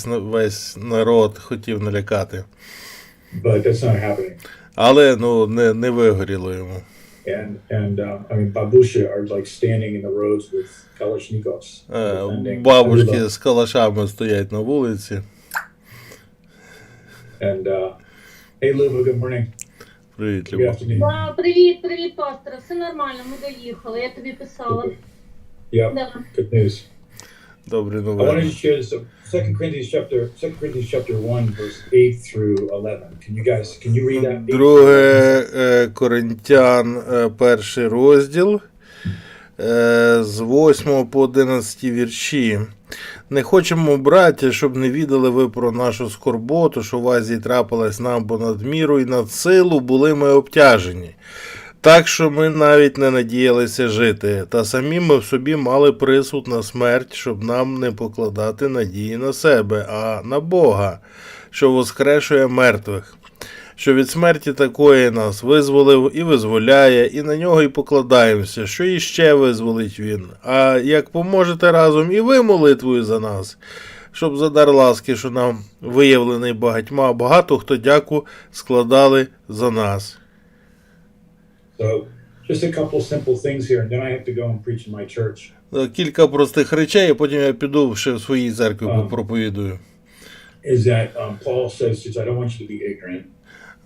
весь народ хотів налякати. But that's not happening. Але, ну, не вигоріло йому. And I mean, babushka are like standing in the roads with kalashnikovs. Бабушки з калашами стоять на вулиці. And hey, Luba, good morning. Привіт, Good Люба. afternoon. Привіт, пасторе, все нормально, ми доїхали, я тобі писала. Yeah, Да. good news. Добрі I wanted новини. to share this. 2 Corinthians chapter 1, verse 8 through 11. Can you read that? 2 Коринтян, перший розділ, з 8 по 11 вірші. Не хочемо, браття, щоб не відали ви про нашу скорботу, що в Азії трапилась нам понад міру, і над силу були ми обтяжені. Так, що ми навіть не надіялися жити, та самі ми в собі мали присуд на смерть, щоб нам не покладати надії на себе, а на Бога, що воскрешує мертвих, що від смерті такої нас визволив і визволяє, і на нього й покладаємося, що іще визволить він. А як поможете разом і ви молитвою за нас, щоб за дар ласки, що нам виявлений багатьма, багато хто дяку складали за нас. So, just a couple simple things here, and then I have to go and preach in my church. Кілька простих речей, а потім я піду ще в своїй церкві проповідую. Is that Paul says, I don't want you to be ignorant.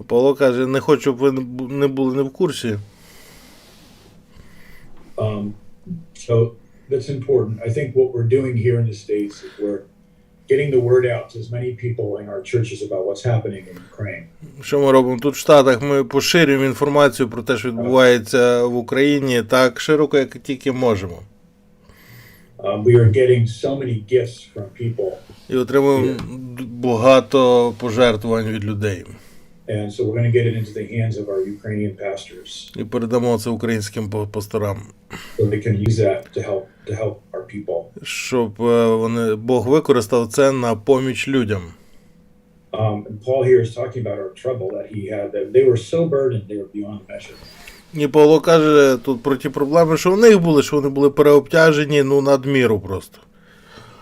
Павло каже, не хочу, щоб ви не були не в курсі. So that's important. I think what we're doing here in the States is we're getting the word out to as many people in our churches about what's happening in Ukraine. Що ми робимо тут в Штатах? Ми поширюємо інформацію про те, що відбувається в Україні, так широко, як тільки можемо. We are getting so many gifts from people. І отримуємо багато пожертвувань від людей. And so we're going to get it into the hands of our Ukrainian pastors. І передамо це українським пасторам. So they can use that to help our people. Щоб Бог використав це на поміч людям. And Paul here is talking about our trouble that he had, that they were so burdened they were beyond measure. І Павло каже тут про ті проблеми, що в них були, що вони були переобтяжені, ну, надміру просто.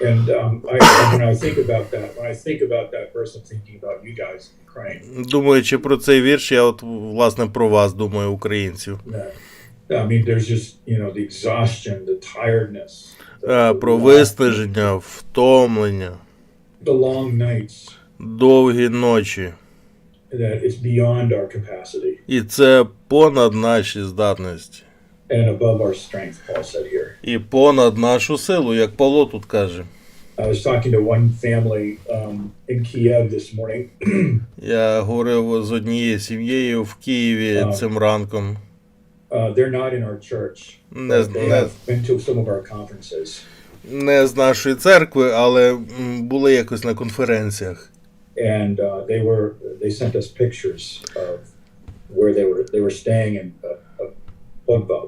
And when I think about that verse, I'm thinking about you guys in Ukraine. Думаючи про цей вірш, я от, власне, про вас думаю, українців. I mean, there's just, the exhaustion, the tiredness. Про виснаження, втомлення, The long nights. довгі ночі. That it's beyond our capacity. І це понад наші здатності. And above our strength, Paul said here. І понад нашу силу, як Павло тут каже. I was talking to one family in Kyiv this morning. Я говорив з однією сім'єю в Києві цим ранком. They're not in our church. They have been to some of our conferences. Не з нашої церкви, але були якось на конференціях. And they sent us pictures of where they were staying in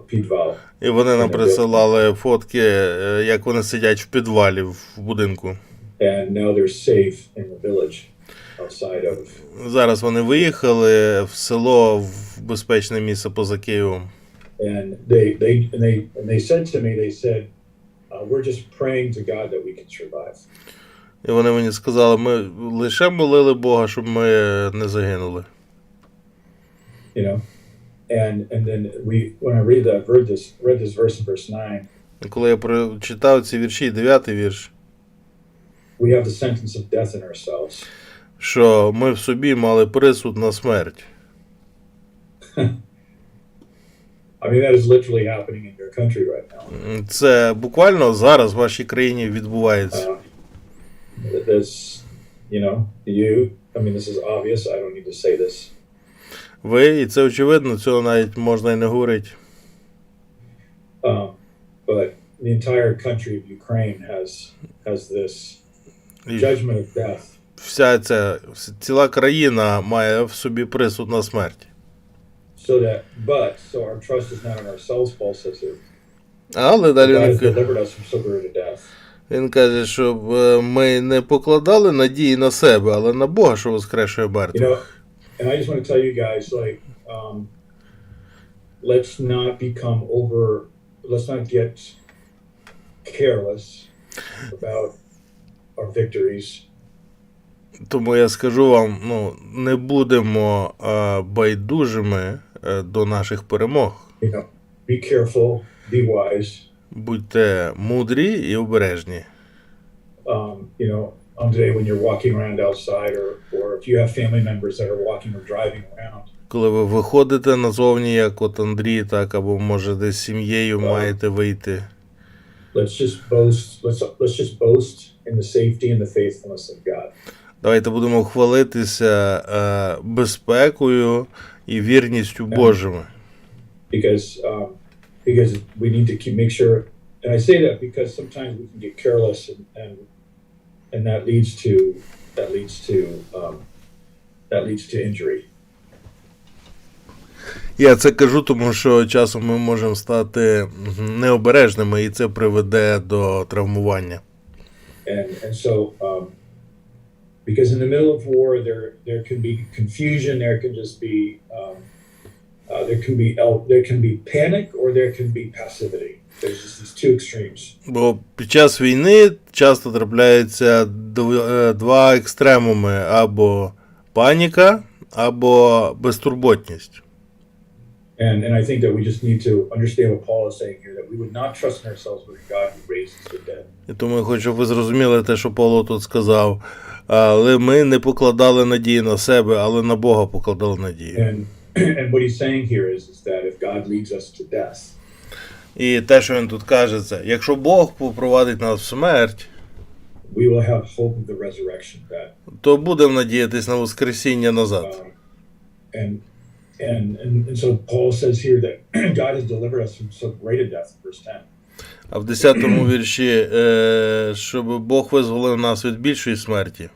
підвал. І вони нам присилали фотки, як вони сидять в підвалі в будинку. And now they're safe in the village outside of. Зараз вони виїхали в село, в безпечне місце поза Києвом. And they said to me, we're just praying to God that we can survive. І вони мені сказали, ми лише молили Бога, щоб ми не загинули. And then when I read this verse in verse 9. І коли я прочитав ці вірші, 9-й вірш. We have the sentence of death in ourselves. Що ми в собі мали присуд на смерть. I mean, that is literally happening in your country right now. Це буквально зараз в вашій країні відбувається. This, this is obvious. I don't need to say this. Ви, і це очевидно, цього навіть можна і не говорити. But the entire country of Ukraine has this judgment of death. Вся ціла країна має в собі присуд на смерть. So our trust is not in ourselves, Paul says here. Але далі він каже, щоб ми не покладали надії на себе, але на Бога, що воскрешує мертвих. And I just want to tell you guys, let's not get careless about our victories. Тому я скажу вам, не будемо байдужими до наших перемог. You know, be careful, be wise. Будьте мудрі і обережні. You know, on today when you're walking around outside, or if you have family members that are walking or driving around. Коли ви виходите назовні, як от Андрій, так, або може десь з сім'єю маєте вийти. Let's just boast in the safety and the faithfulness of God. Давайте будемо хвалитися безпекою і вірністю Божими. Because we need to make sure, and I say that because sometimes we can get careless and that leads to injury. Я це кажу, тому що часом ми можемо стати необережними, і це приведе до травмування. And so, because in the middle of war, there can be confusion, there can just be, there can be panic, or there can be passivity. There's just these two extremes. Бо під час війни часто трапляються два екстремуми: або паніка, або безтурботність. And I think that we just need to understand what Paul is saying here, that we would not trust in ourselves, but in God who raises the dead. І тому я хочу, щоб ви зрозуміли те, що Павло тут сказав. Але ми не покладали надії на себе, але на Бога покладали надію. And what he's saying here is that if God leads us to death. І те, що він тут каже, це: якщо Бог попровадить нас в смерть, we will have hope of the resurrection, that, то будемо надіятись на воскресіння назад. And so Paul says here that God has delivered us from so great a death, verse 10. А в 10-му вірші, щоб Бог визволив нас від більшої смерті.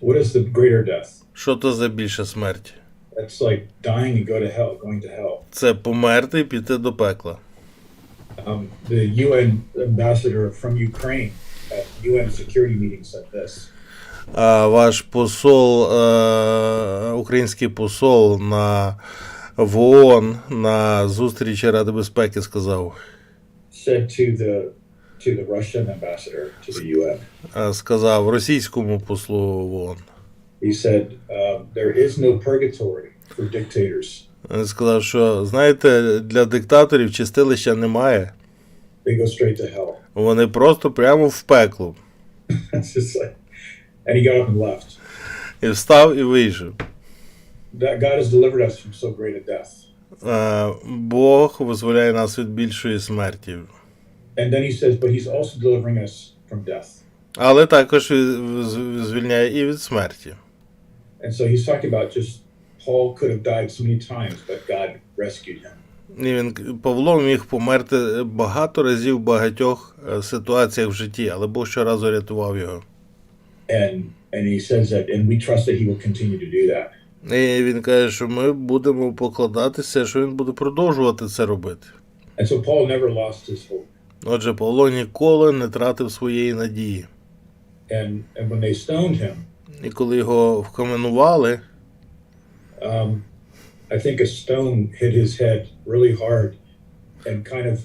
What is the greater death? Що то за більша смерть? That's like dying and going to hell. Це померти і піти до пекла. The UN ambassador from Ukraine at UN security meeting said this. Ваш посол, український посол в ООН на зустрічі Ради безпеки сказав. Said to the Russian ambassador to the UN. Сказав російському послу в ООН. He said, there is no purgatory for dictators. Він сказав, що, знаєте, для диктаторів чистилища немає. They go straight to hell. Вони просто прямо в пекло. It's just like, and he got up and left. І встав і вийшов. That God has delivered us from so great a death. Бог визволяє нас від більшої смерті. And then he says, but he's also delivering us from death. Але також звільняє і від смерті. And so he's talking about just Paul could have died so many times, but God rescued him. Павло міг померти багато разів в багатьох ситуаціях в житті, але Бог щоразу рятував його. And he says that, and we trust that he will continue to do that. І він каже, що ми будемо покладатися, що він буде продовжувати це робити. And so Paul never lost his hope. Отже, Павло ніколи не тратив своєї надії. And when they stoned him, І коли його вкаменували, I think a stone hit his head really hard and kind of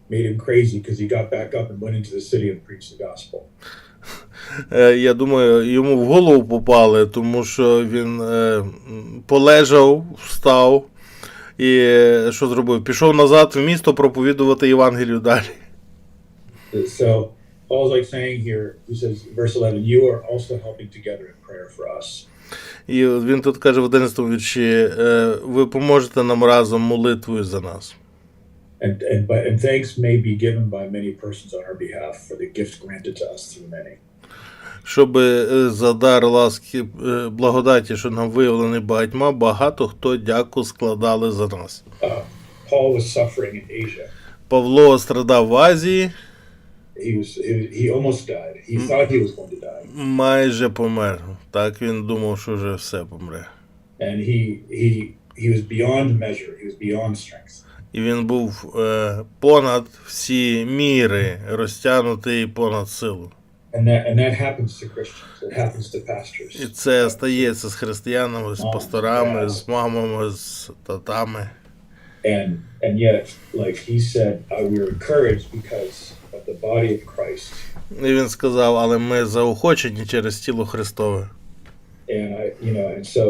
made him crazy because he got back up and went into the city and preached the gospel. Я думаю, йому в голову попали, тому що він полежав, встав і що зробив? Пішов назад в місто проповідувати Євангелію далі. So Paul's like saying here, he says, verse 11, you are also helping together in prayer for us. І він тут каже в 11-му вірші, ви поможете нам разом молитвою за нас. And thanks may be given by many persons on our behalf for the gift granted to us through many. Щоб за дар ласки благодаті, що нам виявлений багатьма, багато хто дяку складали за нас. Paul was suffering in Asia. Павло страдав в Азії. He almost died. He thought he was going to die. Майже помер. Так він думав, що вже все помре. And he was beyond measure. He was beyond strength. І він був понад всі міри, розтягнутий понад силу. And that happens to Christians. It happens to pastors. І це стається з християнами, з пасторами, з мамами, з татами. And yet, like he said, we're encouraged because of the body of Christ. І він сказав, але ми заохочені через тіло Христове. And and so,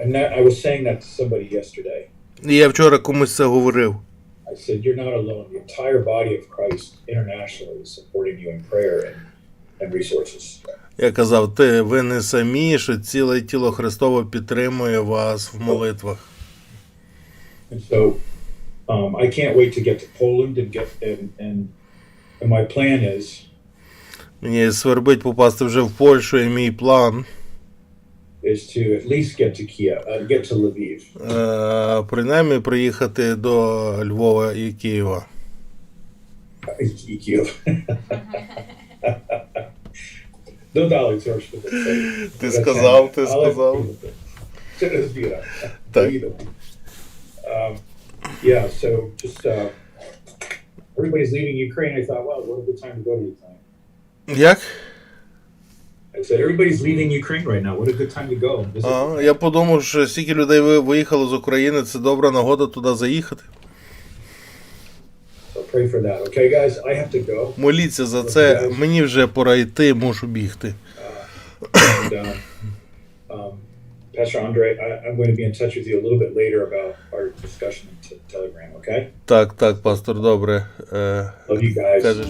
and that I was saying that to somebody yesterday. І я вчора комусь це говорив. I said, you're not alone. The entire body of Christ internationally is supporting you in prayer and resources. Я казав, ви не самі, що ціле тіло Христове підтримує вас в молитвах. And so, I can't wait to get to Poland and my plan is. Мені свербить попасти вже в Польщу, і мій план Is to at least get to Kiev, get to Lviv. Принаймні приїхати до Львова і Києва. Kiev. Додали трошки. Ти сказав. Це розбіра. Так. Yeah, so just everybody's leaving Ukraine. I thought, well, what a good time to go to Ukraine. Як? I said, everybody's leaving Ukraine right now. What a good time to go. Я подумав, що стільки людей виїхало з України, це добра нагода туди заїхати. So pray for that. Okay, guys, I have to go. Моліться за це. Мені вже пора йти, мушу бігти. Pastor Andre, I'm going to be in touch with you a little bit later about our discussion in Telegram, okay? Так, пастор, добре. Love you guys. Кажеш.